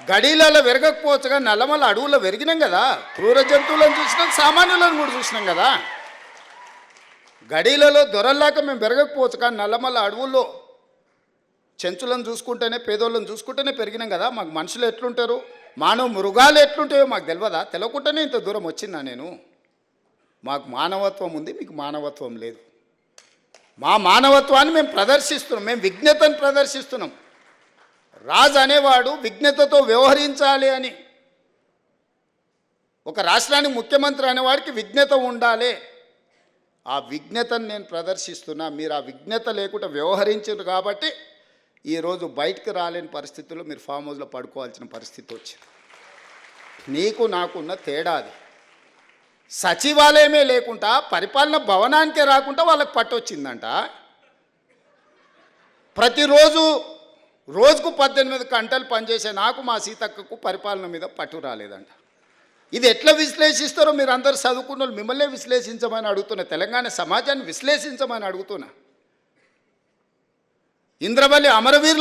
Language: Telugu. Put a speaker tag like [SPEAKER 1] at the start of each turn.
[SPEAKER 1] గడీలలో పెరగకపోవచ్చుగా నల్లమల్ల అడవుల్లో పెరిగినాం కదా, క్రూర జంతువులను చూసినాం, సామాన్యులను కూడా చూసినాం కదా. గడీలలో దొరల్లాక మేము పెరగకపోవచ్చు, కానీ నల్లమల్ల అడవుల్లో చెంచులను చూసుకుంటేనే, పేదోళ్ళని చూసుకుంటేనే పెరిగినాం కదా. మాకు మనుషులు ఎట్లుంటారు, మానవ మృగాలు ఎట్లుంటాయో మాకు తెలియదా? తెలియకుండానే ఇంత దూరం వచ్చినా నేను. మాకు మానవత్వం ఉంది, మీకు మానవత్వం లేదు. మా మానవత్వాన్ని మేము ప్రదర్శిస్తున్నాం, మేము విజ్ఞతను ప్రదర్శిస్తున్నాం. రాజు అనేవాడు విజ్ఞతతో వ్యవహరించాలి అని, ఒక రాష్ట్రానికి ముఖ్యమంత్రి అనేవాడికి విజ్ఞత ఉండాలి. ఆ విజ్ఞతను నేను ప్రదర్శిస్తున్నా. మీరు ఆ విజ్ఞత లేకుండా వ్యవహరించారు కాబట్టి ఈరోజు బయటకు రాలేని పరిస్థితుల్లో మీరు ఫామ్ హౌస్లో పడుకోవాల్సిన పరిస్థితి వచ్చింది. నీకు నాకున్న తేడా అది. సచివాలయమే లేకుండా, పరిపాలన భవనానికే రాకుండా వాళ్ళకి పట్టొచ్చిందంట. ప్రతిరోజు రోజుకు 18 గంటలు పనిచేసే నాకు, మా సీతక్కకు పరిపాలన మీద పట్టు రాలేదంట. ఇది ఎట్లా విశ్లేషిస్తారో మీరు అందరు చదువుకున్న వాళ్ళు మిమ్మల్నే విశ్లేషించమని అడుగుతున్నా. తెలంగాణ సమాజాన్ని విశ్లేషించమని అడుగుతున్నా. ఇంద్రవల్లి అమరవీరుల